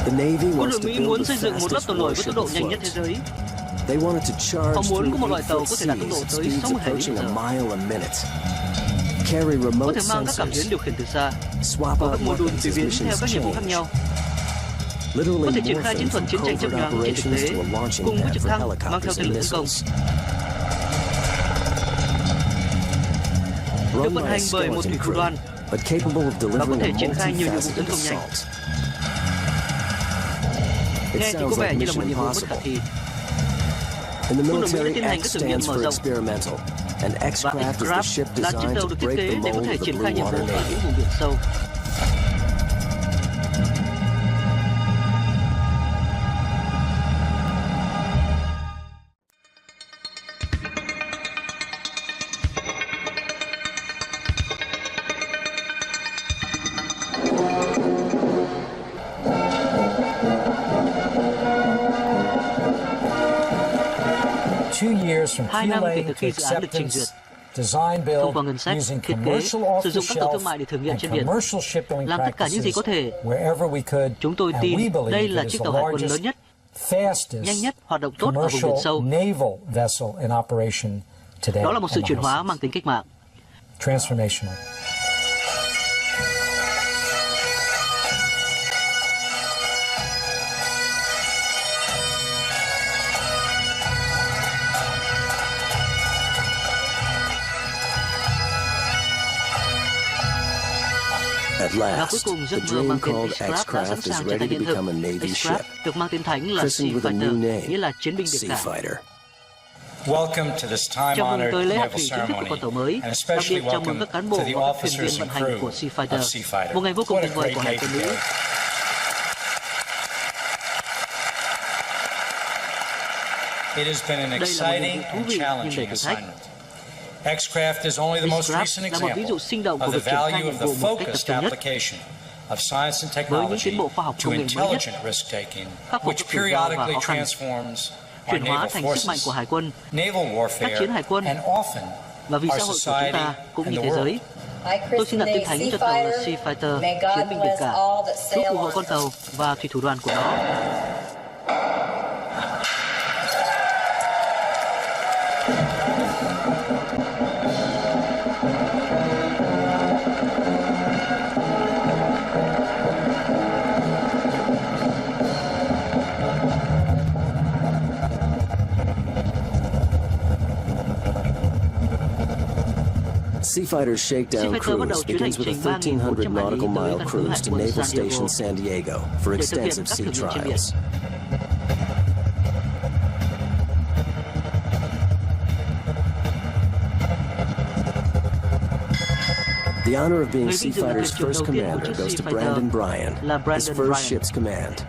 Quân đội Mỹ muốn xây dựng một lớp tàu nổi với tốc độ nhanh nhất thế giới. Họ muốn có một loại tàu có thể đạt tốc độ tới 60 hải lý một giờ, có thể mang các cảm biến điều khiển từ xa, có các mô đun tùy biến theo các nhiệm vụ khác nhau, có thể triển khai chiến thuật chiến tranh chớp nhoáng trên thực tế cùng với trực thăng mang theo tên lửa tấn công. Được vận hành bởi một thủy thủ đoàn và có thể triển khai nhiều nhiệm vụ tấn công nhanh. Nghe thì có vẻ như là một nhiệm vụ bất khả thi. Quân đội Mỹ đã tiến hành các thử nghiệm mở rộng và X-Craft là chiếc tàu được thiết kế để có thể triển khai nhiệm vụ ở những vùng biển sâu. Hai năm kể từ khi dự án được trình duyệt, thông qua ngân sách, thiết kế, sử dụng các tàu thương mại để thử nghiệm trên biển, làm tất cả những gì có thể, chúng tôi tin đây là chiếc tàu hải quân lớn nhất, nhanh nhất, hoạt động tốt ở vùng biển sâu. Đó là một sự chuyển hóa mang tính cách mạng. Và cuối cùng giấc mơ mang tên X-Craft đã sẵn sàng trở thành hiện thực. X-Craft được mang tên thánh là Sea Fighter, nghĩa là chiến binh biển cả. Chào mừng tới lễ hạ thủy chính thức của con tàu mới, đặc biệt chào mừng các cán bộ và các thuyền viên vận hành của Sea Fighter, một ngày vô cùng tuyệt vời của Hải quân Mỹ. Đây là một nhiệm vụ thú vị nhưng đầy thử thách. X-Craft là một ví dụ sinh động của việc triển khai nhiệm vụ một cách tập trung nhất, với những tiến bộ khoa học công nghệ mới nhất, khắc phục rủi ro và khó khăn, chuyển hóa thành sức mạnh của hải quân, tác chiến hải quân và vì xã hội của chúng ta cũng như thế giới. Tôi xin đặt tên thánh cho tàu là Sea Fighter, chiến binh biển cả, giúp phù hộ con tàu và thủy thủ đoàn của nó. Sea Fighter's shakedown cruise begins with a 1,300 nautical mile cruise to Naval Station San Diego for extensive sea trials. The honor of being Sea Fighter's first commander goes to Brandon Bryan, his first ship's command.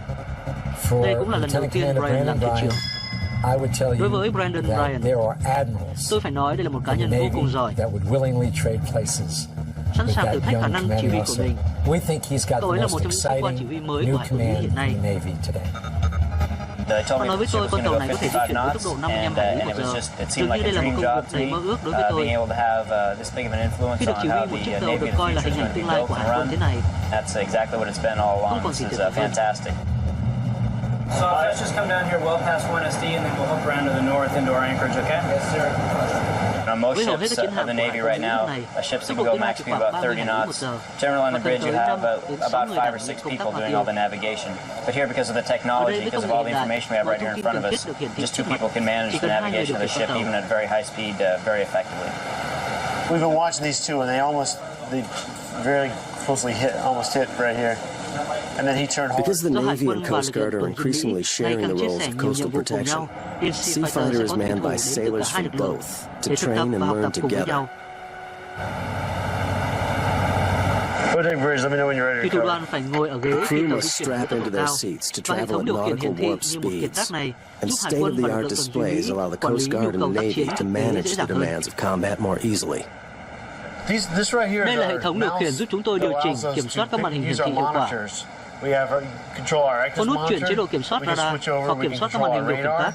Đây cũng là lần đầu tiên Bryan làm thuyền trưởng. Đối với Brandon Bryan, tôi phải nói đây là một cá nhân vô cùng giỏi, sẵn sàng thử thách khả năng chỉ huy của mình. Cậu ấy là một trong những cơ quan chỉ huy mới của Hải quân Mỹ hiện nay. Họ nói với tôi con tàu này có thể di chuyển với tốc độ 55 hải lý một giờ. Dường như đây là một công việc đầy mơ ước đối với tôi. Khi được chỉ huy một chiếc tàu được coi là hình ảnh tương lai của Hải quân thế này, không còn gì tuyệt vời hơn. So let's just come down here well past 1SD and then we'll hook around to the north into our anchorage, okay? Yes, sir. On most ships of the Navy right now, ships that can go max speed about 30 knots. Generally on the bridge you have about 5 or 6 people doing all the navigation. But here, because of the technology, because of all the information we have right here in front of us, just 2 people can manage the navigation of the ship even at very high speed very effectively. We've been watching these two and they very closely almost hit right here. Because the Navy and Coast Guard are increasingly sharing the roles of coastal protection, Sea Fighter is manned by sailors from both to train and learn together. Thủy thủ đoàn phải ngồi ở ghế khi tàu di chuyển với tốc độ cao, và hệ thống điều khiển hiển thị như một kiệt tác này giúp Hải quân và lực lượng tuần duyên Mỹ quản lý nhu cầu tác chiến thực tế dễ dàng hơn. Đây là hệ thống điều khiển giúp chúng tôi điều chỉnh, kiểm soát các màn hình hiển thị hiệu quả. Có nút chuyển chế độ kiểm soát radar hoặc kiểm soát các màn hình điều khiển khác.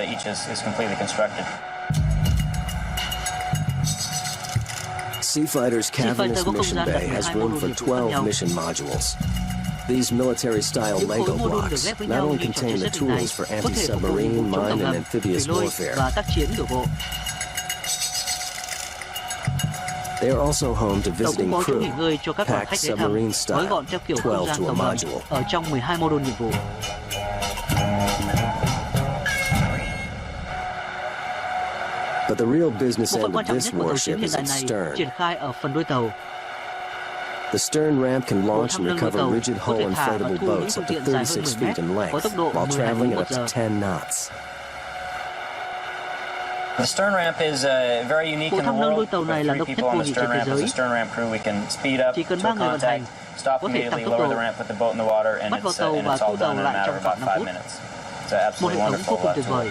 each is completely constructed. Seafighter's cavernous mission bay has room for 12 mission modules. These military-style Lego blocks not only contain the tools for anti-submarine, mine, and amphibious thủy lôi warfare, và tác chiến đường bộ. but also the tools for 6 aerial warfare. They are also home to Tàu cũng visiting có chỗ nghỉ crew, ngơi cho các đoàn khách packed ghé thăm, submarine gói style, gọn theo kiểu không 12 gian to a tàu ngầm module. ở trong 12 mô đun nhiệm vụ. But the real business Bộ phận end quan of trọng this nhất của tàu chiến warship hiện is đại its này stern. triển khai ở phần đuôi tàu. The stern ramp can Bộ launch thăm and nâng đuôi recover tàu rigid có hull thể thả và inflatable thu những boats phương up to tiện dài hơn 36 10 feet in mét, có tốc length, độ while 10 hải lý traveling at một up to giờ. 10 knots. The stern ramp is very unique Bộ in the thăm nâng đuôi world. tàu này With là 3 độc nhất people vô on the nhị stern trên thế ramp as a giới. stern ramp crew, we can speed up Chỉ cần to 3 a người vận hành, contact, stop có thể tăng immediately, tốc lower độ, the ramp, put the boat in the water, and bắt vào it's tàu và all thu tàu done in a lại matter trong of about khoảng 5 5 phút. minutes. It's an Một absolutely hệ thống vô wonderful cùng tuyệt tool. vời.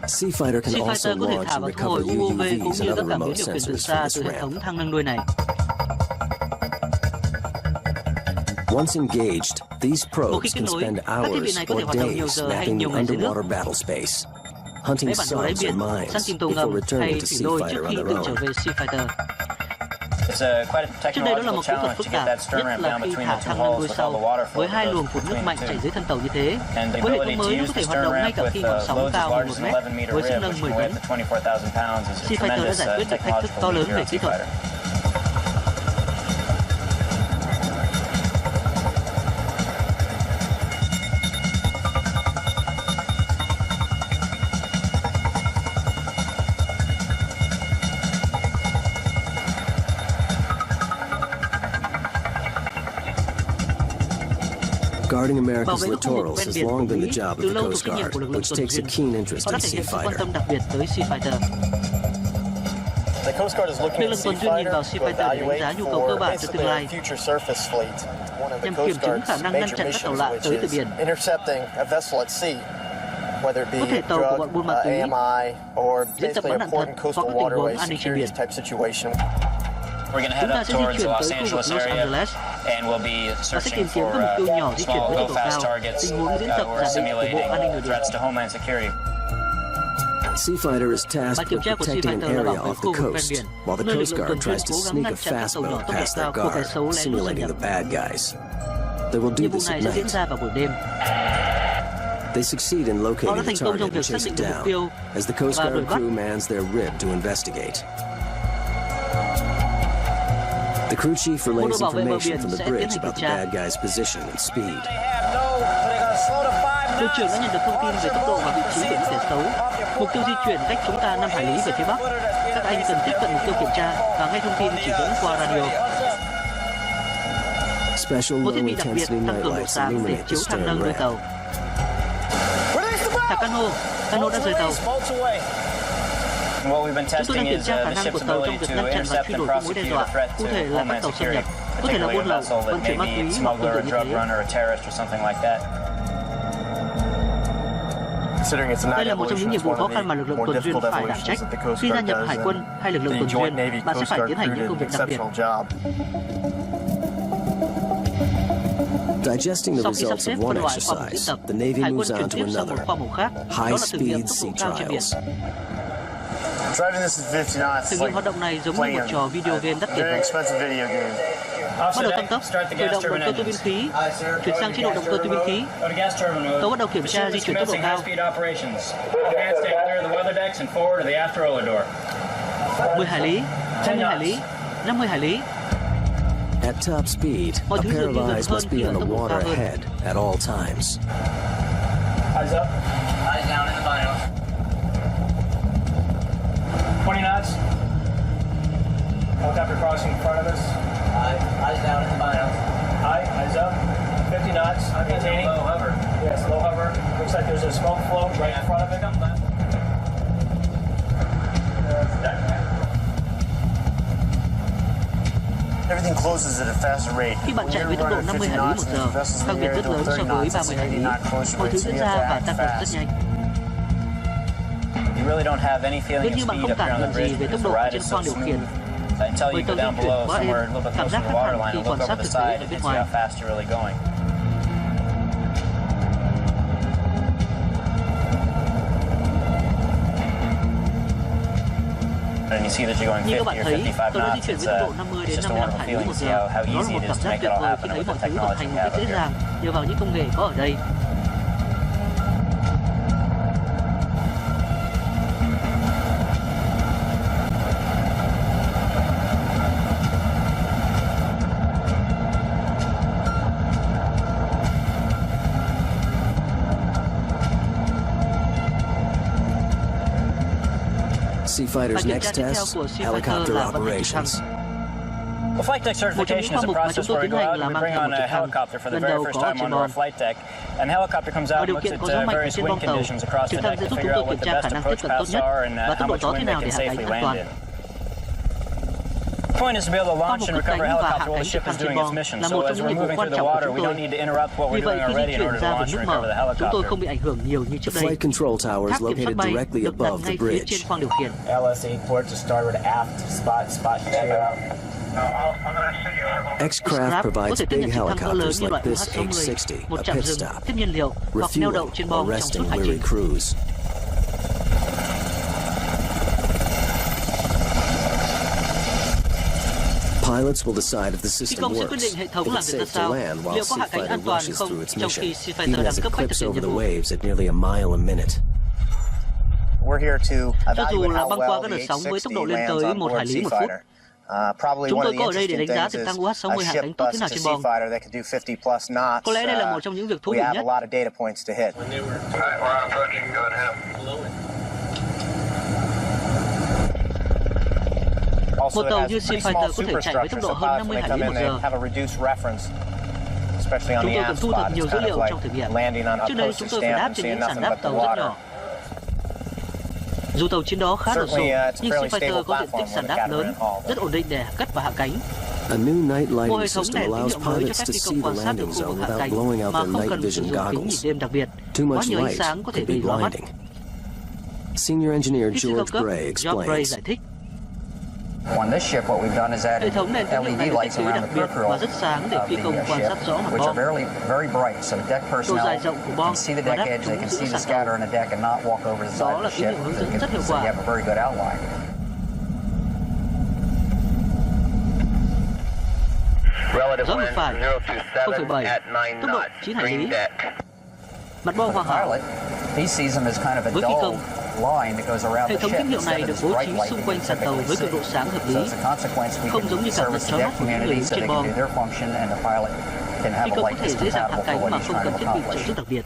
Seafighter can also Seafighter có thể launch thả and và thu hồi recover UUV UUVs cũng and như other các cảm biến remote điều khiển từ sensors xa from từ this hệ thống ramp. thang nâng đuôi này. Once engaged, these probes kết can nối, spend các thiết bị hours này có thể or hoạt động nhiều days giờ hay mapping nhiều the ngày dưới nước. underwater battle space, hunting Mấy bản đồ đáy subs or biển, săn mines tìm tàu before ngầm hay returning to thủy lôi trước Seafighter khi on tự their trở own. về Seafighter. It's quite a Trước đây đó là technological một kỹ thuật challenge phức to get tạp, that stern nhất ramp là down khi between thả the two thang nâng hulls đuôi with all the sau water flow với that hai goes luồng phun nước between mạnh the chảy two. dưới thân tàu như thế. And the Với hệ ability thống to mới nó use có the thể hoạt stern động ngay ramp cả with khi ngọn sóng loads as cao large 11 as an mét 11-meter với sức rib, nâng which 10 can weigh tấn. up to 24,000 pounds, is a Seafighter đã tremendous giải quyết được thách thức technological to leap lớn here về on kỹ thuật. Seafighter. Guarding America's Bảo vệ các khu vực littorals ven has biển của long been Mỹ the job từ of the lâu thuộc Coast trách nhiệm Guard, của lực lượng which tuần takes a duyên. keen interest Họ đã in thể hiện sự quan Seafighter. tâm đặc biệt tới Seafighter. The Coast Guard is looking Lực at lượng tuần duyên nhìn vào Seafighter to Seafighter để đánh giá evaluate nhu cầu cơ for bản cho basically tương a lai, future surface fleet. One of the nhằm Coast kiểm chứng khả Guard's năng ngăn major chặn các tàu missions, lạ tới từ which is biển. intercepting a vessel at sea, whether it Có thể be tàu của drug, bọn buôn ma túy, AMI, or diễn tập basically bắn a đạn port thật and hoặc coastal các tình huống waterway an ninh trên securities biển. type situation. We're going to Chúng head ta up sẽ di towards chuyển the Los tới khu vực Angeles Los area, Angeles and we'll be và sẽ searching tìm kiếm for các mục tiêu nhỏ di chuyển small, với tốc độ go-fast cao, targets tình huống diễn tập or giả định của Bộ An ninh Nội simulating địa. threats to homeland security. Seafighter is tasked Ban kiểm with tra của protecting an Seafighter là area bảo vệ off khu the vực ven coast, biển, while the nơi lực Coast lượng Guard tuần duyên tries to cố gắng sneak ngăn a chặn các fast tàu nhỏ boat tốc độ past their cao của kẻ guard, xấu lén lút xâm simulating nhập. the bad guys. They will do Nhiệm vụ this này at sẽ diễn night. ra vào buổi đêm. They succeed in Họ đã locating the thành công trong target việc and xác chase định it được mục tiêu down, as the Coast và đuổi Guard bắt. crew mans their rib to investigate. The crew chief Bộ đội relays bảo vệ bờ information biển from the sẽ tiến bridge hành about kiểm the tra. bad guy's position and speed. Đội trưởng đã nhận được thông tin về tốc độ và vị trí của những kẻ xấu. Mục tiêu di chuyển cách chúng ta 5 hải lý về phía bắc. Các anh cần tiếp cận mục tiêu kiểm tra và nghe thông tin chỉ dẫn qua radio. Special Một thiết bị đặc biệt low-intensity tăng cường độ nightlights sáng để illuminate the chiếu thang stern nâng đuôi ramp. tàu. Thả cano đã rời tàu. And what we've been Chúng tôi đang testing kiểm is tra khả the năng của ship's tàu trong ability việc to ngăn chặn và intercept truy and đuổi các mối đe prosecute dọa, a threat cụ to thể là các homeland tàu xâm security, nhập, có thể là particularly buôn a lậu, vessel that vận may chuyển ma be túy a hoặc tương smuggler, tự a như drug thế. runner, a terrorist, or something like that. Đây là một trong những nhiệm vụ khó khăn mà lực lượng tuần duyên phải đảm trách. Khi gia nhập hải quân hay lực lượng tuần duyên, bạn sẽ phải tiến hành những công việc đặc biệt. Digesting the Sau khi sắp results xếp of one phân loại khoa mục diễn exercise, tập, the Navy hải moves quân on chuyển to tiếp sang một another. khoa mục khác, đó là thử nghiệm tốc độ High-speed cao sea trên biển. trials. Driving this at 50 knots Thử is nghiệm like hoạt động này giống như playing một trò video game đắt tiền very vậy. expensive video game. Bắt đầu tăng tốc, khởi động động cơ tua bin khí, chuyển sang chế độ động cơ tua bin khí. Tàu bắt đầu kiểm tra di chuyển tốc độ cao. 10 hải lý, 20 hải lý, 50 hải lý. At top speed, Mọi a thứ pair dường như of gần eyes hơn must khi be ở on the tốc độ water cao hơn. ahead at all times. Eyes up. Eyes down in the binos. 20 knots. Helicopter crossing in front of us. Eyes down in the binos. Eyes up. 50 knots. Maintaining. Low hover. Yes, low hover. Looks like there's a smoke float right in front of it. Everything closes at a faster rate. Khi bạn chạy với tốc độ 50 hải lý một giờ, khác biệt rất lớn so với 30 hải lý. Mọi thứ diễn ra và tăng tốc rất nhanh. You really don't have any feeling Gần of như bạn speed không up here cảm on the nhận gì bridge về because tốc the độ ride trên is so khoang điều smooth. khiển. Until Với you tàu go down di chuyển below, quá êm, somewhere a little bit cảm closer giác to the khác water hẳn line, khi and look quan sát over the thực tế side ở and bên see how ngoài. fast you're really going. you see that you're going 50 Như các bạn or thấy, 55 tôi đã di knots, chuyển với tốc độ 50 it's đến just a 55 wonderful hải lý feeling một to see giờ. how Đó là easy một it cảm is to giác make tuyệt it all vời khi happen thấy with mọi the thứ vận technology hành we một cách have dễ here. dàng nhờ vào những công nghệ có ở đây. Seafighter's next test, helicopter operations. Well, flight deck certification is a process where we go out and we bring on a helicopter for the very first time onto our flight deck. And the helicopter comes out and looks at various wind conditions across the deck to figure out what the best approach paths are and how much wind they can safely land in. The point is to be able to launch and recover a helicopter while the ship is doing its mission. So as we're moving through the water, we don't need to interrupt what we're doing already in order to launch and recover the helicopter. The flight control tower is located directly above the bridge. LS8 port to starboard aft, spot 2. X-Craft provides big helicopters like this H-60, a pit stop, refueling, or resting weary crews. Pilots will decide if the system works, if it's safe to land while Seafighter rushes through its mission, even as it clips over the waves at nearly a mile a minute. We're here to Cho dù evaluate là how băng qua well các the đợt sóng với tốc độ H-60 lên lands tới on 1 board hải lý một phút. Seafighter. Probably Chúng one tôi of có the ở đây để interesting đánh giá things trực thăng is UH-60 a hạ ship cánh tốt thế such nào as a trên bong. Seafighter that can do 50 plus knots. Có lẽ đây là một trong những việc thú We vị have a nhất. lot of data points to hit. Also, Một it tàu has như pretty Seafighter small có thể chạy với tốc superstructure, độ so hơn pilots 50 when they hải come lý in, một they giờ. have a reduced reference, especially on Chúng the tôi cần aft thu thập spot. nhiều It's dữ kind of liệu like trong thử nghiệm. landing on a Trước đây chúng postage tôi phải stamp đáp and trên seeing những sàn nothing đáp but the tàu rất water. nhỏ. Dù tàu chiến đó khá đồ sộ, Certainly, it's a nhưng fairly Seafighter stable có diện tích platform sàn with đáp a lớn, catamaran hull. rất ổn định để cất và hạ cánh. A new night Một lighting hệ thống system đèn tín allows hiệu mới cho pilots phép to phi see công the quan sát được landing khu vực zone hạ without cánh blowing out mà their không night cần sử vision dụng kính nhìn goggles. đêm đặc biệt. Too Quá much nhiều ánh light sáng có thể could be gây lóa mắt. blinding. Senior Engineer Kỹ sư cao George cấp Gray George Gray explains. giải thích. On this ship, what we've done is Hệ added thống đèn tín hiệu này LED được lights thiết kế around đặc the biệt peripheral và rất sáng để of phi the công quan ship, sát rõ mặt which are bom. very bright, so the deck Độ personnel dài rộng của bom can see the và deck đáp edge, they chúng can giữ see the sàn tàu. scatter on the deck and not walk over the side Đó of là the tín ship, hiệu hướng dẫn rất hiệu so you quả. have a very good outline. Gió ngược phải 0,7, tốc độ 9 hải lý. Mặt bom hoàn hảo. Pilot, he sees them as kind of a Với phi dull công, line that goes around hệ the thống ship tín hiệu này instead of được this bố bright trí light xung that quanh we sàn tàu typically với see. cường độ sáng hợp So lý. as a consequence, we Không giống như can cảm nhận service chói the mắt deck của những người community đứng so trên they can bom. do their function and the pilot can have Phi a công có light thể that's dễ dàng hạ compatible for cánh what mà he's không trying cần to thiết bị trợ accomplish. giúp đặc biệt.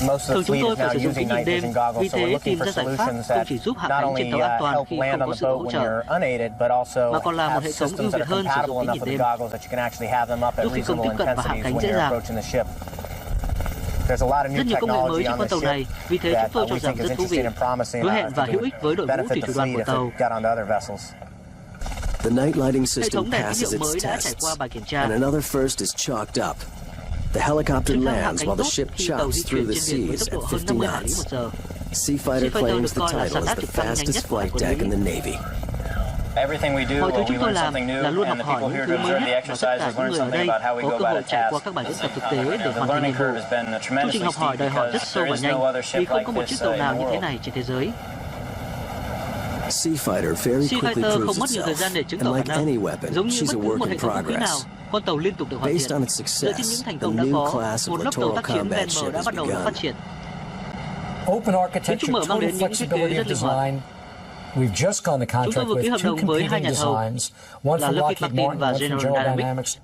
Most of Thường the chúng fleet tôi is phải now sử dụng using kính nhìn night đêm, vision goggles, vì so we're thế looking tìm for ra giải pháp solutions không that chỉ giúp hạ not cánh trên only tàu an toàn help khi land không on có the sự boat hỗ when trợ, you're unaided, but also mà còn là một have hệ thống systems ưu that việt are hơn sử dụng compatible kính enough nhìn with the đêm, goggles that you can actually have them up at giúp phi công reasonable tiếp cận và hạ intensities cánh when dễ you're dàng. approaching the ship. There's a lot of new Rất nhiều công nghệ mới technology trên on con this tàu này, ship vì thế chúng that tôi we cho rằng think is rất thú vị, interesting and promising hứa hẹn và that hữu ích với đội ngũ benefit thủy the thủ đoàn fleet của if tàu. it got onto other vessels. The night lighting Hệ system thống đèn tín passes hiệu mới its đã trải tests, qua bài kiểm tra. and another first is chalked up. The helicopter Trực thăng hạ lands cánh while the tốt ship khi tàu di chops chuyển through the trên biển với seas tốc độ at hơn 50 50 hải lý knots. một giờ. Seafighter Seafighter claims được the coi là title sàn is đáp the trực thăng nhanh fastest nhất của flight quân deck Mỹ. in the Navy. Everything we do Mọi thứ when we chúng tôi learn làm something new, là luôn học and the hỏi people những here thứ to mới observe the nhất và tất exercise cả has những learned người ở something đây about how we có go cơ about hội a trải task. qua các bài diễn tập thực tế để The hoàn thành learning nhiệm vụ. curve has been Chương tremendously trình học hỏi steep đòi hỏi rất because sâu there và is no nhanh other vì ship không like có một this chiếc tàu in nào the như thế world. này trên thế giới. Seafighter very quickly Seafighter không proves mất nhiều thời gian để itself, chứng and tỏ khả like năng. any weapon, Giống như she's bất a cứ một work hệ in thống vũ khí nào, progress. con tàu liên tục được hoàn Based thiện. on its Dựa trên những success, thành a công đã new có, class of một lớp tàu littoral tác chiến ven combat bờ ship đã has bắt đầu được begun. phát triển. Open Kiến architecture, trúc mở mang total đến những thiết kế flexibility of rất linh hoạt. design. We've just gone the Chúng tôi contract vừa ký with hợp two đồng với hai competing nhà thầu designs, one là from Lockheed Lockheed Martin Martin, và one from General General Dynamics. Dynamics.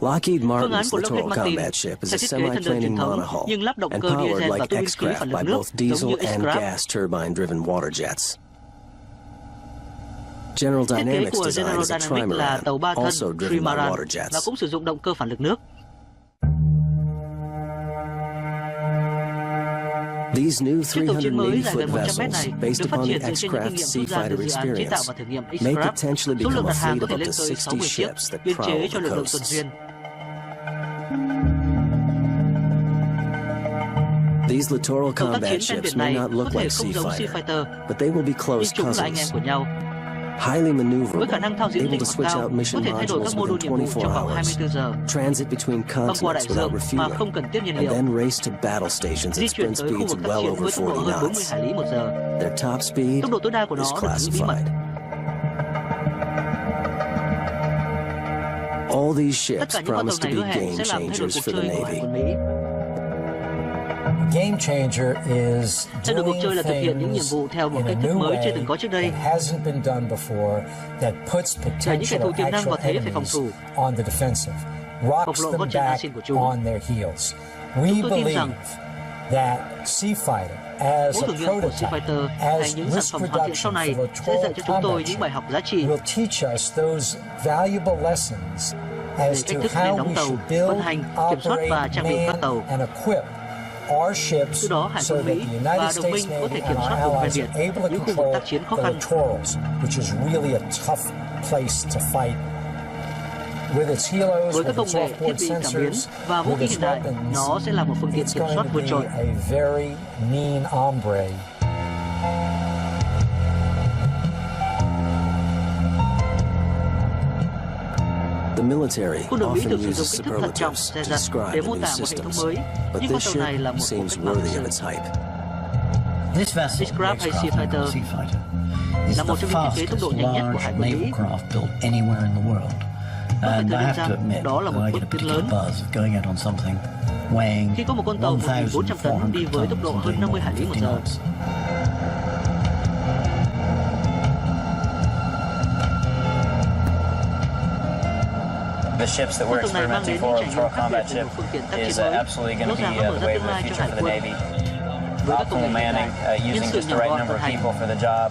Lockheed Phương án Martin's của Lockheed littoral Martin combat ship is sẽ a thiết kế thân lượng truyền semi-planing thống monohull nhưng lắp động and cơ powered diesel và like tua bin khí X-Craft phản by lực nước both giống diesel như and X-Craft. gas turbine-driven water jets. General Thiết kế Dynamics của design General is a Dynamics là tàu ba trimaran, thân also driven by Trimaran water jets. và cũng sử dụng động cơ phản lực nước. These new Chiếc tàu chiến mới dài 380-foot gần 100 mét vessels, này based được phát upon triển the dựa trên những kinh X-Craft nghiệm rút ra từ Seafighter dự án chế tạo experience, và thử nghiệm may X-Craft. potentially Số lượng become a đặt hàng fleet có of thể up lên to tới 60 60 chiếc, ships that biên prowl chế the cho lực lượng tuần coasts. duyên. These littoral Tàu tác combat chiến ven ships biển may này not có look thể like không giống Seafighter, Seafighter, but they will be nhưng close chúng là anh em cousins. của nhau. highly với maneuverable, khả năng thao diễn able linh to hoạt switch cao, out có mission thể thay đổi modules các mô đun within nhiệm vụ 24 trong vòng hours, 24 giờ, transit between băng qua đại continents without dương mà refueling, không cần tiếp nhiên and liệu, then race to battle stations di at chuyển sprint tới khu speeds vực tác well chiến over với tốc độ 40 hơn 40 knots. hải lý một giờ. Their top speed Tốc độ tối đa của nó is được giữ bí mật. classified. All these Tất ships cả những con promise tàu to này be hứa hẹn game sẽ làm thay đổi changers cuộc for the chơi của hải Navy. quân Mỹ. Game changer is Thay đổi cuộc chơi là thực hiện những nhiệm things vụ theo một in a cách thức new mới chưa way từng có trước đây. that hasn't been done before, that puts Đẩy những kẻ potential thù tiềm năng vào actual thế phải phòng enemies thủ, on the defensive, rocks bộc lộ them gót chân back asin của chúng. on their heels. We Chúng tôi tin believe rằng that Sea Fighter as mỗi a thử nghiệm của Sea prototype, Fighter hay as những sản risk phẩm hoàn thiện sau reduction này for sẽ dạy littoral cho chúng tôi combat những bài học giá trị will teach us those valuable lessons as cách to thức how nên đóng we tàu, should vận build, hành, kiểm soát và operate, trang bị các man, tàu. and equip our ships Từ đó, Hải so quân that Mỹ the và United đồng minh States có thể Navy kiểm and soát our vùng ven allies biển, are able to những khu vực control tác chiến khó the khăn. littorals, which is really a tough place to fight. With its helos, Với with các công its nghệ, thiết offboard bị cảm biến sensors, và vũ with khí its hiện đại, weapons, nó sẽ là một phương tiện it's kiểm going soát to vượt be trội. a very mean hombre. The military Quân đội Mỹ often thường sử dụng uses kích thước thận trọng, superlatives dè to dặt describe để the mô new tả một hệ thống systems, mới, but nhưng con this tàu ship này là một seems cách mạng worthy thực of sự. its hype. This vessel, X-Craft hay Sea Fighter, is là một the trong những thiết kế tốc độ fastest nhanh nhất của large Hải quân naval Mỹ. craft built anywhere in the world. And I thừa have nhận to rằng admit, đó là một I bước get a tiến particular lớn. buzz of going out on something weighing Khi có một con tàu 1.400 tấn đi với tốc độ hơn 50 hải lý một giờ, The ships that we're con tàu này mang experimenting đến for, những trải littoral nghiệm khác combat biệt ship, của một phương tiện tác is chiến mới, absolutely going rõ to be ràng nó mở the ra way tương of the lai cho future Hải for the quân. Navy. Với các công nghệ Optimal hiện manning, đại, nhân using sự just the nhỏ right gọn number vận of hành, people for the job,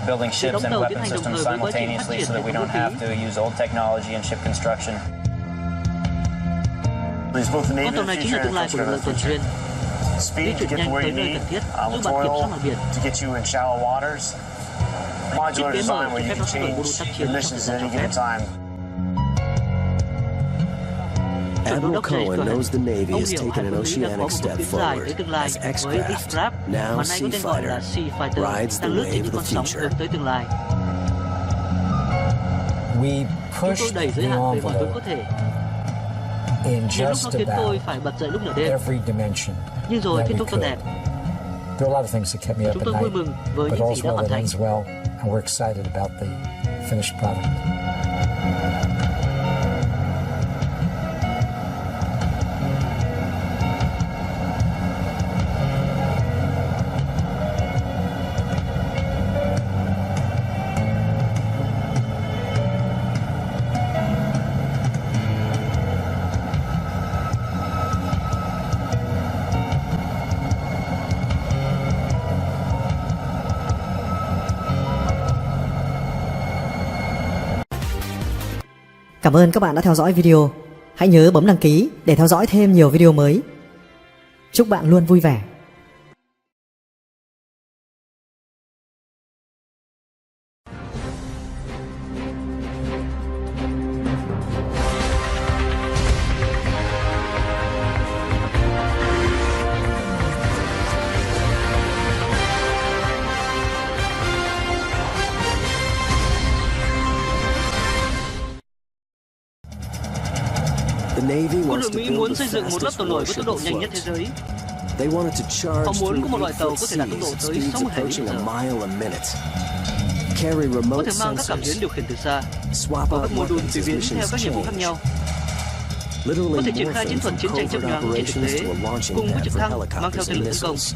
building sự ships đóng and tàu tiến weapon hành đồng systems thời với quá trình phát simultaneously triển so that hệ we thống don't vũ have khí. to use old technology in ship construction. There's both the Navy Con tàu of này the chính là future tương lai and của lực lượng tuần future. duyên, Speed di to chuyển get to nhanh where tới you nơi need, cần thiết, giúp bạn kiểm litoral soát mặt biển. to get you in shallow waters. Modular Thiết kế mở design where cho you phép nó can thay đổi mô đun tác change chiến your trong missions thời at gian any cho given phép. time. Admiral Cohen knows the Navy Ông has hiểu taken Hải an quân Mỹ đã có một oceanic bước step tiến dài tới forward tương lai as với X-Craft, X-Craft, now mà nay có Sea tên gọi là Fighter, Sea Fighter, rides the đang lướt trên wave những of con the sóng future. hướng tới tương lai. We Chúng tôi pushed đẩy the giới hạn về mọi hướng có envelope thể. in Nhiều lúc just nó khiến tôi about phải bật dậy lúc nửa đêm, every dimension nhưng rồi that kết we thúc tốt could. đẹp. There are a lot of things that kept me up Chúng at tôi vui night, mừng với but những gì đã also hoàn it thành. ends well, and we're excited about the finished product. Cảm ơn các bạn đã theo dõi video. Hãy nhớ bấm đăng ký để theo dõi thêm nhiều video mới. Chúc bạn luôn vui vẻ. The Navy Quân wants đội to Mỹ build muốn the xây dựng một lớp fastest tàu nổi với warship tốc độ nhanh nhất thế afloat. giới. They wanted to charge Họ muốn có một through loại tàu có 8-foot thể đạt tốc độ seas at tới speeds 60 hải lý approaching một a giờ. mile a minute. Carry Có remote thể mang các cảm biến sensors, điều khiển từ xa, swap có out các mô đun weapons tùy as biến theo missions các nhiệm vụ khác change. nhau. Literally Có thể triển khai morphing chiến thuật from chiến tranh chấp covert nhoáng trên thực operations tế, to a launching cùng với pad trực for thăng mang theo helicopters tên and lửa tấn công. missiles.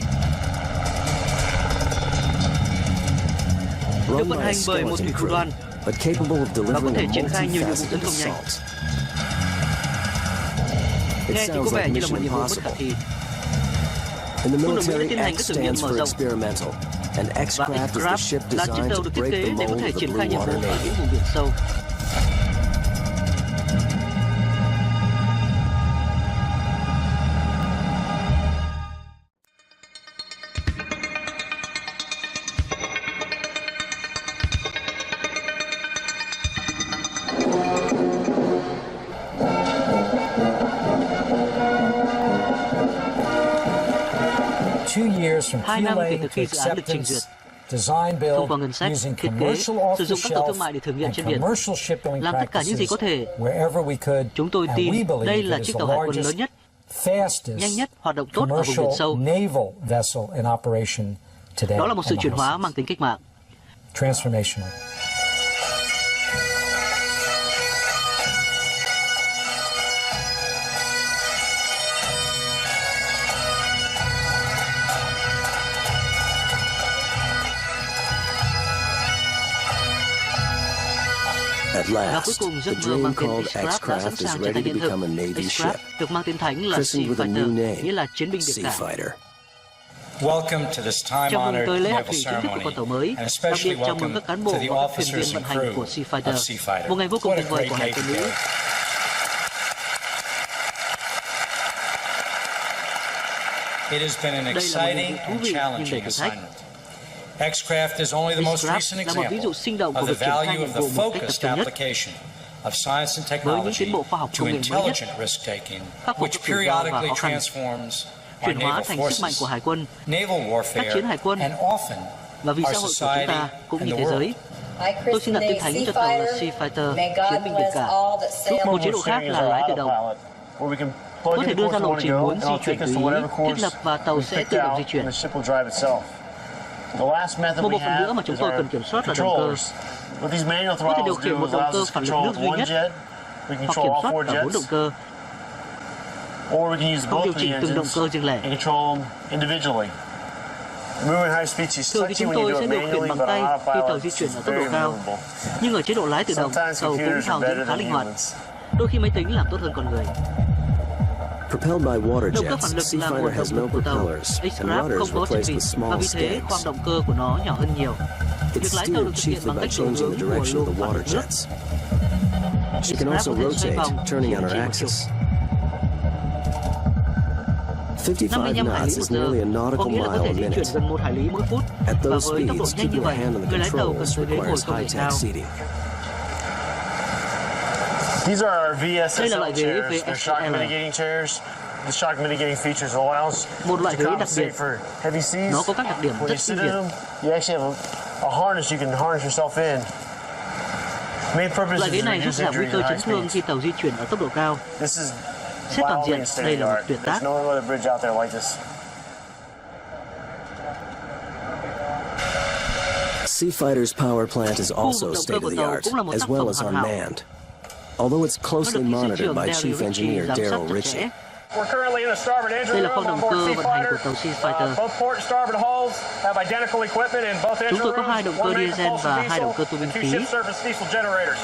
Được Run vận by a hành bởi một skeleton thủy thủ crew, đoàn but capable of và có delivering thể a triển khai nhiều nhiệm vụ multifaceted tấn công nhanh. assault. Nghe It thì có sounds vẻ like như là một mission nhiệm vụ bất khả impossible. thi. In the Quân đội Mỹ đã military, tiến hành X các thử nghiệm stands mở for rộng. experimental, and Và X-Craft is the X-Craft ship là chiếc designed tàu to được thiết break kế the để có mold thể of the triển blue khai nhiệm vụ water ở navy. những vùng biển sâu. Two years from 2 năm kể PLA từ to khi dự án được trình acceptance, duyệt, thông qua ngân sách, thiết kế, sử dụng các tàu thương mại để thử nghiệm trên biển, làm tất cả những gì có thể. Chúng tôi tin đây là chiếc tàu hải quân lớn nhất, nhanh nhất, hoạt động tốt ở vùng biển sâu. Đó là một sự chuyển hóa mang tính cách mạng. Và cuối cùng, giấc mơ mang tên X-Craft đã sẵn sàng trở thành hiện thực. X-Craft được mang tên thánh là Sea Fighter, nghĩa là chiến binh biển cả. Chào mừng tới lễ hạ thủy chính thức của con tàu mới, đặc biệt chào mừng các cán bộ và các thuyền viên vận hành của Sea Fighter. Một ngày vô cùng tuyệt vời của Hải quân Mỹ. Đây là một nhiệm vụ thú vị nhưng đầy thử thách. X-Craft là một ví dụ sinh động của việc triển khai nhiệm vụ một cách tập trung nhất, với những tiến bộ khoa học công nghệ mới nhất, khắc phục các rủi ro và khó khăn, chuyển hóa thành sức mạnh của hải quân, tác chiến hải quân và vì xã hội của chúng ta cũng như thế giới. Tôi xin đặt tên thánh cho tàu là Sea Fighter, chiến binh biển cả. Một chế độ khác là lái tự động, có thể đưa ra lộ trình muốn di chuyển tùy ý, thiết lập và tàu sẽ tự động di chuyển. Một bộ phận nữa mà chúng tôi cần kiểm soát là động cơ. Có thể điều khiển một động cơ phản lực nước duy nhất, hoặc kiểm soát cả 4 động cơ, hoặc điều chỉnh từng động cơ riêng lẻ. Thường thì chúng tôi sẽ điều khiển bằng tay khi tàu di chuyển ở tốc độ cao, nhưng ở chế độ lái tự động, tàu cũng thao túng khá linh hoạt. Đôi khi máy tính làm tốt hơn con người. Propelled by water Động cơ phản jets, lực Sea là nguồn Fighter động has no lực của tàu. propellers, and X-Craft không rudders có chân replaced vịt, with và small vì thế khoang staves. động cơ của nó nhỏ hơn nhiều. Việc It's lái tàu được steered thực hiện chiefly bằng by cách đổi changing hướng the của direction of luồng the phản water lực nước. jets. She can X-Craft also có thể xoay rotate, vòng turning on chỉ her một chiều. axis. 55 55 hải lý knots một is giờ, nearly a có nautical nghĩa là có mile thể a di chuyển minute. gần 1 hải lý mỗi phút. At Và those với tốc độ speeds, nhanh như keeping vậy, a hand on the người lái tàu cần controls tới ghế ngồi requires công nghệ high-tech cao. seating. These are our Đây là VSSL loại ghế chairs. They're shock VSSL. mitigating chairs. The shock mitigating features allows Một loại to ghế đặc compensate biệt. for heavy seas. Nó có các đặc điểm When you rất sit ưu in việt. them, you actually have a harness you can harness yourself in. Main purpose Loại ghế is to này giúp reduce giảm nguy injuries cơ at chấn high thương speeds. khi tàu di chuyển ở tốc độ cao. This is Xét toàn wildly diện, and đây là một state-of-the-art. tuyệt There's tác. no other bridge out there like this. Sea Fighter's power plant is also state of the art, as well as unmanned. Although it's closely monitored by Chief Engineer Daryl Ritchie. We're currently in the starboard engine Đây là room khoang on động board cơ Sea vận hành của Fighter. tàu Sea Fighter. Both port and starboard hulls have identical equipment in both engine Chúng tôi có rooms. hai động cơ One main diesel propulsion và hai động cơ diesel tua bin and two khí. ship service diesel generators.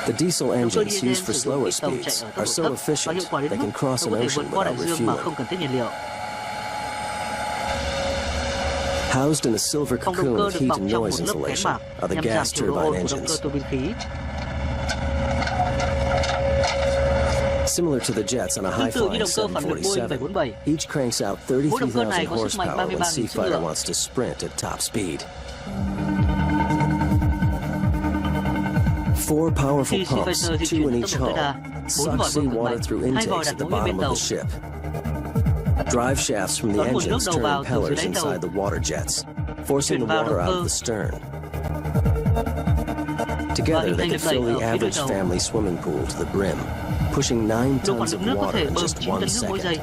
The diesel Động cơ engines diesel used for sử dụng slower khi tàu chạy speeds ở tốc are độ so thấp và efficient hiệu quả đến they mức can cross tàu an có thể vượt ocean qua đại without dương mà refueling. không cần thiết nhiên liệu. Housed in a silver Phòng động cocoon cơ of được heat bọc and trong một noise lớp kén insulation bạc are the nhằm giảm gas thiểu độ ồn turbine của động cơ engines. tua bin khí. Similar to the jets on a Tương tự như high-flying động cơ phản lực Boeing 747, 747, each cranks out mỗi động cơ này 33,000 có sức mạnh horsepower when 33.000 Sea sức Fighter lượng. wants to sprint at top speed. Four powerful Khi Sea pumps, Fighter di two in chuyển each tốc độ tối hull, đa, 4 suck vòi sea bơm cực water mạnh, through 2 vòi intakes đặt at the nối bên bottom of tàu. the ship. Drive shafts from the Đón nguồn nước engines đầu turn vào từ dưới impellers đáy tàu. inside the water jets, forcing Chuyển the vào water động out cơ. of the stern. Và Together, hình they thành can lực đẩy fill ở the phía đuôi average tàu. family swimming pool to the brim, pushing 9 Độ phản tons lực of nước có water thể in bơm just 9 1 tấn nước mỗi second. giây.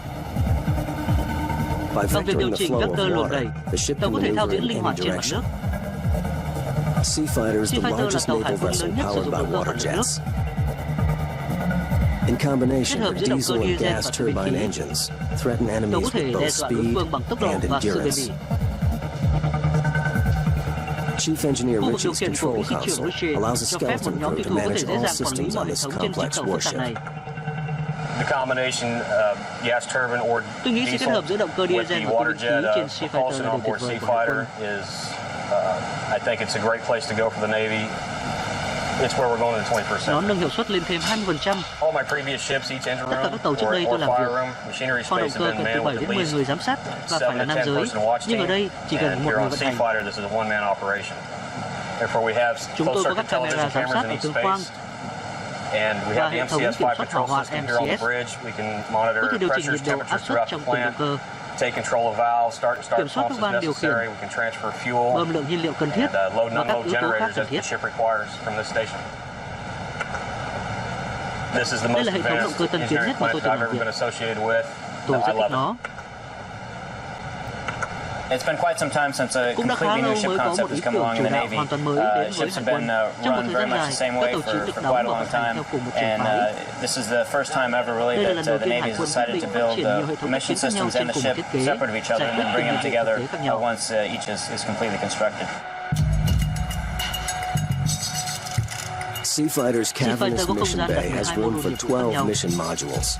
By Bằng việc điều vectoring the chỉnh flow vector of luồng đẩy, water, the ship tàu can có thể thao maneuver diễn in linh any hoạt trên mặt direction. nước. Sea Fighter is Sea the Fighter là largest tàu hải naval quân vessel lớn nhất sử powered dụng by động cơ water phản lực nước. jets. In combination, Kết hợp the giữa động cơ diesel and diesel gas và turbine turbine khí, engines threaten tàu có enemies thể with đe both dọa đối speed phương bằng tốc độ and và sự bền endurance. bỉ. Chief Engineer Khu vực điều Ritchie's khiển của control kỹ sư trưởng console Ritchie allows a cho phép một skeleton nhóm crew thủy to thủ có thể manage dễ all dàng quản lý systems mọi on hệ this thống trên chiếc complex tàu phức tạp warship. này. The combination of gas turbine or Tôi nghĩ sự kết hợp giữa động cơ with diesel the và tua water bin khí jet trên Sea Fighter propulsion là on điều board tuyệt Sea vời của hải Fighter quân. is, I think it's a great place to go for the Navy. It's where we're going in the 21st Nó century. nâng hiệu suất lên thêm 20%. All my previous ships, each engine Tất cả room các tàu trước or đây tôi làm fire việc, room, machinery khoang động space cơ have cần been từ manned 7 with đến at 10 least người giám sát và phải 7 là to nam 10 giới. person watch Nhưng ở team. đây chỉ cần And một here người on vận Sea hành. Fighter, this is a one-man operation. Therefore, we have Chúng tôi có các closed-circuit camera television giám cameras sát in ở each tương khoang space. And we và have the hệ thống MCS kiểm 5 soát hỏa control hoạn system here on the MCS. bridge. We can Có monitor thể điều chỉnh pressures, nhiệt độ, áp temperatures suất throughout trong the từng động plant. cơ. take control of valves, start and start kiểm soát pumps các as van điều khiển, necessary. We can transfer fuel bơm lượng nhiên liệu cần thiết and load and và các unload yếu tố khác generators cần as the thiết. ship requires from this station. This is the Đây most là hệ thống động advanced cơ tân tiến engineering nhất mà tôi plant từng I've làm ever been việc. associated with. Tôi rất I thích love nó. it. It's been quite some time since a Cũng đã khá completely lâu new ship mới có một concept ý has come tưởng along in chủ the đạo Navy. hoàn toàn mới đến với Ships Hải have quân. been Trong một run thời very gian much dài, the same các way tàu chiến for được quite đóng a và long vận hành time, theo cùng một trường and phái. this is the first time ever really Đây là lần đầu that the tiên Navy Hải has quân quyết decided định to phát build triển nhiều hệ thống mission chiến khác nhau systems trên and the cùng một ship thiết kế, separate of each other giải and quyết then bring từng them nhiệm vụ together thực tế khác nhau. once each is completely constructed. Seafighter's cavernous có không mission gian đặt bay has 12 room mô for đun nhiệt vụ khác 12 nhau. mission modules.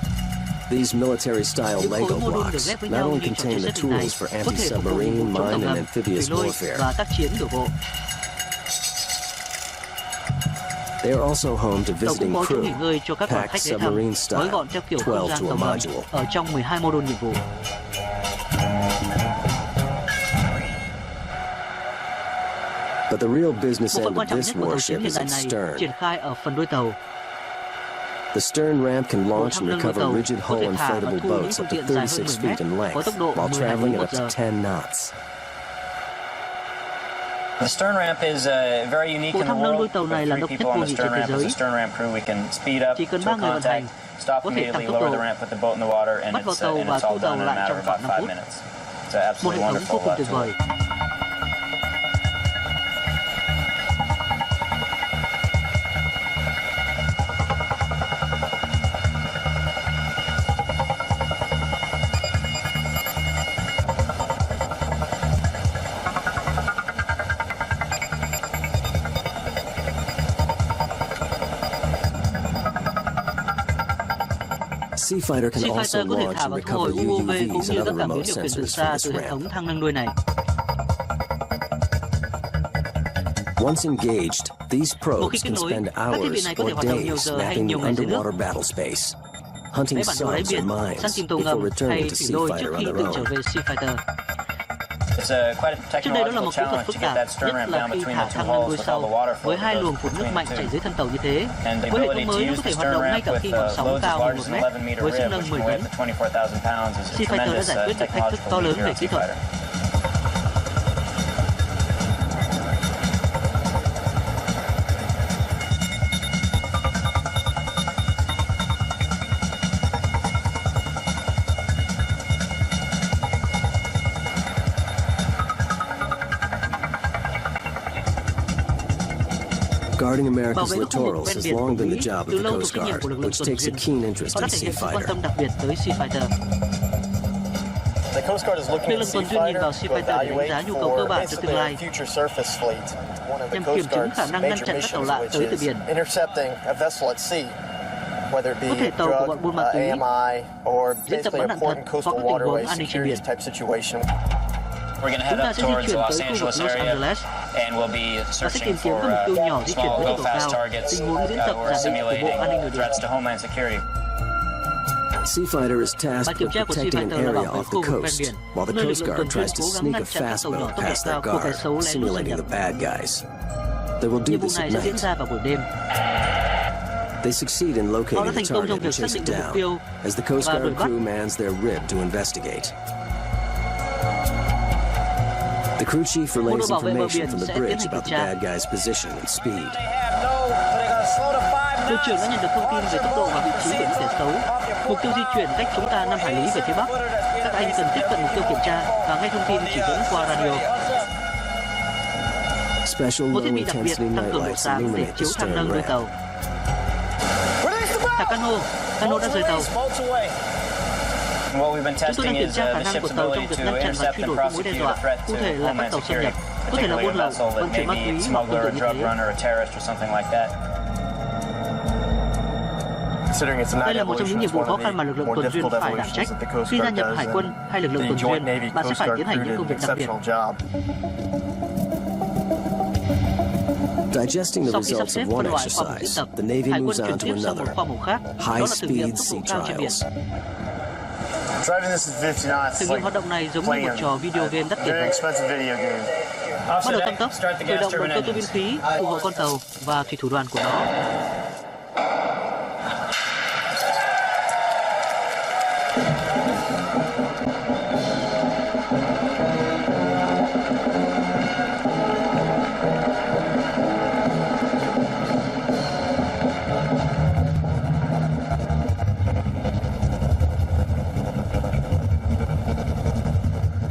These military-style Những Lego khối mô đun được blocks ghép với not nhau only như trò contain chơi the setting này tools for có thể phục vụ anti-submarine, nhiệm vụ chống tàu mine, and ngầm, amphibious thủy lôi warfare. và tác chiến đổ bộ. They are also home to Tàu cũng visiting có chỗ nghỉ crew, ngơi cho các đoàn packed khách ghé thăm, submarine gói style, gọn theo kiểu không 12 gian to a tàu ngầm module. ở trong 12 mô đun nhiệm vụ. But the real business Bộ phận end of quan trọng this nhất của tàu chiến warship hiện is đại its này stern. triển khai ở phần đuôi tàu. The stern ramp can launch thăm and nâng đuôi recover tàu rigid có hull thể thả và inflatable thu những boats phương up to tiện dài hơn 36 10 feet in mét, có length tốc độ while 10 traveling hải at lý up to một giờ. 10 knots. The stern ramp is very unique Bộ in the thăm nâng đuôi world. tàu này With là 3 độc nhất people vô on the nhị stern trên thế ramp. As giới. a stern ramp crew, we can speed up Chỉ cần to 3 người vận contact, hành, stop có thể tăng immediately, tốc lower độ, the ramp, put the boat in the water, and bắt vào it's tàu và all thu tàu done in a lại matter trong of khoảng about 5 5 phút. minutes. It's an Một hệ absolutely thống vô wonderful cùng tuyệt tool. vời. Seafighter can also Seafighter có thể launch thả and và thu recover hồi UAV UUVs cũng and như other các cảm biến remote điều khiển từ sensors from xa this từ hệ ramp. thống thang nâng đuôi này. Once engaged, these Một khi probes kết can nối, spend các thiết bị hours này có thể or hoạt động nhiều days giờ hay mapping nhiều the ngày dưới nước, underwater battle space, hunting vẽ bản đồ đáy subs or biển, săn mines tìm tàu before ngầm hay returning to thủy lôi trước Seafighter on khi their tự trở own. về Seafighter. It's quite a Trước đây đó là một technological kỹ thuật challenge to phức get tạp, that stern nhất ramp là down khi between thả the two thang nâng hulls đuôi with all the sau water flow với that hai goes luồng phun nước between mạnh the chảy two. dưới thân tàu như thế. And the Với hệ ability thống to mới nó use có the thể hoạt stern động ngay ramp cả khi with ngọn sóng loads cao as hơn large 1 as mét 11 meter với sức rib, nâng which 10 can weigh tấn. up to 24,000 pounds, is a Seafighter đã tremendous giải quyết được thách thức technological to lớn feat về here kỹ at thuật. Seafighter. Guarding America's Bảo vệ các khu vực littorals ven has biển của long been Mỹ the job of từ the lâu Coast thuộc trách nhiệm Guard, của lực lượng which tuần takes a duyên. keen interest Họ đã in thể hiện sự quan Seafighter. tâm đặc biệt tới Seafighter. The Coast Guard is looking Lực at lượng tuần duyên nhìn vào Seafighter to Seafighter để đánh giá evaluate nhu cầu cơ for bản cho basically tương a lai, future surface fleet. One of the nhằm Coast kiểm chứng khả Guard's năng ngăn major chặn các tàu missions, lạ tới which từ is biển. intercepting a vessel at sea, whether it Có thể be tàu của bọn drug, buôn ma túy, AMI, or diễn tập basically bắn đạn thật important hoặc coastal các tình huống waterway an ninh trên securities biển. type situation. We're going to Chúng head ta up sẽ di towards the chuyển Los tới khu vực Angeles Los area, Angeles and we'll be và sẽ searching tìm kiếm for các mục tiêu nhỏ di chuyển small, với tốc độ go-fast cao, targets tình huống diễn tập who are giả định của Bộ simulating An ninh Nội địa. threats to homeland security. Seafighter is Bài tasked kiểm with tra của protecting an Seafighter là area bảo vệ off khu the vực ven coast, biển, while the nơi lực Coast lượng Guard tuần duyên tries to cố gắng sneak a ngăn chặn các fast tàu nhỏ boat tốc độ past their cao của kẻ xấu guard, lén lút xâm simulating nhập. the bad guys. They will do Nhiệm vụ this này at sẽ diễn night. ra vào buổi đêm. They succeed in Họ locating đã the thành công trong target việc and xác chase định it được mục tiêu down, as the Coast và đuổi Guard bắt. crew mans their rib to investigate. The crew chief Một đội relays bảo vệ bờ information biển from the sẽ tiến bridge hành about kiểm the tra. bad guy's position and speed. Đội trưởng đã nhận được thông tin về tốc độ và vị trí của những kẻ xấu. Mục tiêu di chuyển cách chúng ta 5 hải lý về phía bắc. Các anh cần tiếp cận mục tiêu kiểm tra và nghe thông tin chỉ dẫn qua radio. Special Một thiết bị đặc biệt low-intensity tăng cường độ nightlights sáng để illuminate the chiếu thang stern nâng đuôi ramp. tàu. Thả cano đã rời tàu. And what we've been Chúng tôi đang testing kiểm is tra khả the năng của ship's tàu trong ability việc to ngăn chặn và intercept truy and đuổi các mối đe prosecute dọa, a threat cụ to thể là các homeland tàu xâm nhập, security, có thể là particularly buôn a lậu, vessel vận that chuyển may ma be túy a hoặc smuggler, tương tự a như drug thế. runner, a terrorist, or something like that. Considering it's a Đây night là một trong những evolution, nhiệm it's vụ one khó of khăn mà lực the lượng more tuần duyên difficult phải đảm evolutions trách. that the Coast Khi gia Guard nhập does, hải quân and hay lực lượng the tuần Joint duyên, Navy bạn sẽ Coast phải Guard tiến hành crew những did công an việc đặc biệt. exceptional job. Digesting the Sau khi sắp results xếp of phân one loại khoa mục diễn exercise, tập, the Navy hải quân moves chuyển on to tiếp sang một another. khoa mục khác, đó là thử nghiệm High-speed tốc độ sea cao trên biển. trials. Driving this at 50 knots Thử is nghiệm like hoạt động này giống như playing một trò video game đắt tiền. very expensive video game. Bắt đầu tăng tốc, khởi động động cơ tua bin khí, ủng hộ con tàu và thủy thủ đoàn của nó.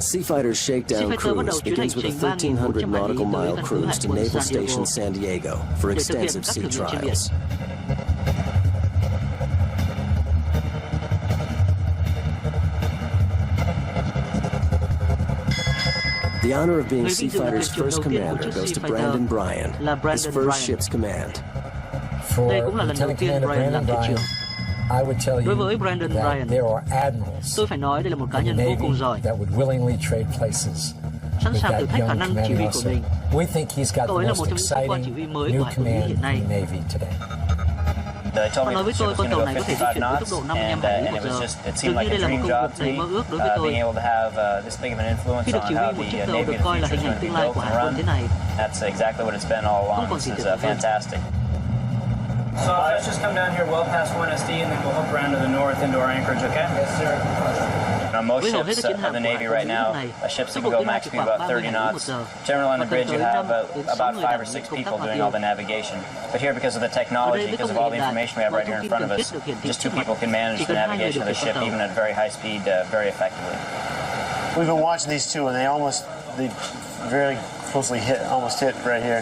Sea Fighter's shakedown cruise begins with a 1,300 nautical mile cruise to Naval Station San Diego for extensive sea trials. The honor of being Sea Fighter's first commander goes to Brandon Bryan, his first ship's command. For Lieutenant Commander Brandon Bryan, I would tell you that there are admirals tôi phải nói đây là một cá in the nhân vô cùng Navy giỏi, that would willingly trade places sẵn with sàng thử that thách khả young năng chỉ commanding huy của officer. mình. We think he's got Cậu ấy the là most một trong những cơ quan chỉ huy exciting mới của new Hải quân Mỹ command hiện nay. in the Navy today. They told Họ me nói với the ship tôi was con going tàu to này go có thể di 55 chuyển với tốc knots, độ 55 and hải lý it một was giờ. just, it Dường seemed như like đây a là một dream công job việc to đầy me, mơ ước đối với tôi. being able to have this big of an influence Khi được on chỉ huy how một the chiếc tàu Navy được of the coi là future hình is ảnh going to be tương lai built của and Hải quân run. thế này. That's exactly what it's been all along. Không còn gì This is tuyệt vời hơn. fantastic. So let's just come down here well past 1SD and then we'll hook around to the north into our anchorage, okay? Yes, sir. On most Với hầu hết ships các chiến of hạm the của Navy Hải right quân now, này, a ship tốc can độ go tương lai max chỉ speed khoảng about 30 30 hải lý một knots. giờ. Generally on Và the cần bridge you tới have 5 đến 6 about người 5 đảm or 6 nhiệm công tác people hỏa doing tiêu. all the navigation. But here, because of the Ở technology, đây với because công of all nghệ the hiện đại, information we have mọi right here thông in tin front cần of thiết us, được hiển thị just trước two mặt. people can manage Chỉ the cần 2 người navigation điều of the khiển ship con even tàu. at very high speed very effectively. We've been watching these two, and they very closely hit right here.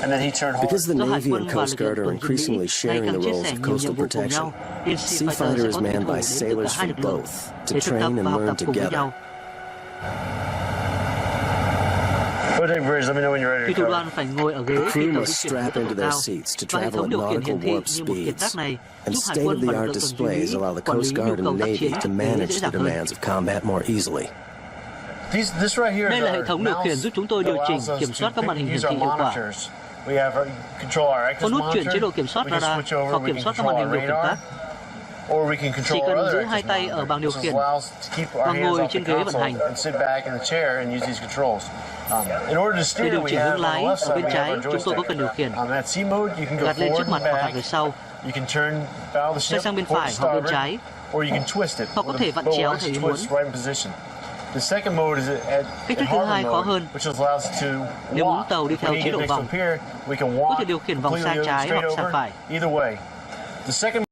And then he turned hard. Because the Do Hải Navy quân and và Coast lực lượng Guard are tuần duyên Mỹ increasingly ngày sharing càng the chia roles sẻ of nhiều coastal nhiệm vụ cùng protection, nhau, nên Sea Fighter Fighter sẽ is có manned thủy thủ by đến từ cả sailors hai from lực lượng both to để thực tập train and và học learn tập cùng với together. nhau. Protect bridge, let me know when you're ready Thủy to thủ cover. đoàn phải ngồi ở ghế The khi crew tàu must di chuyển với strap tốc into độ their cao, seats to và hệ travel thống at điều khiển nautical hiển thị warp như một kiệt tác speeds, này and giúp Hải quân và lực state-of-the-art lượng tuần duyên displays Mỹ allow the quản lý Coast nhu Guard cầu and tác Navy chiến to thực tế manage dễ the dàng hơn. demands of combat more easily. This right here Đây is là hệ our thống điều khiển mouse giúp chúng tôi điều that chỉnh, allows us kiểm soát to các màn hình hiển use thị our hiệu quả. monitors. We have control our Có active nút chuyển monitor. chế độ kiểm soát We can radar switch over, hoặc we kiểm can soát các control màn hình our điều khiển radar, khác. or we can control Chỉ our cần other giữ active hai tay ở monitor. bảng điều This khiển allows us to keep our và hands ngồi off trên the ghế vận console hành. and sit back in the chair and use these controls. In order to Để steer, điều we chỉnh have hướng on the lái, left ở side bên we have trái our chúng tôi có cần điều khiển. joystick. At sea mode, you can go Gạt lên forward trước mặt and hoặc back. về sau, You can turn bow the xoay ship sang bên port phải hoặc bên starboard, trái, or you can twist it. hoặc có with thể the vặn bow chéo arch theo ý twist muốn. right in position. The second mode is at Cách thức thứ harbor hai khó mode, hơn. which allows us to Nếu muốn walk. tàu đi If theo we need chế to độ get next vòng, to a pier, we can có walk thể điều khiển vòng completely sang trái straight hoặc sang over. phải. Either way. The second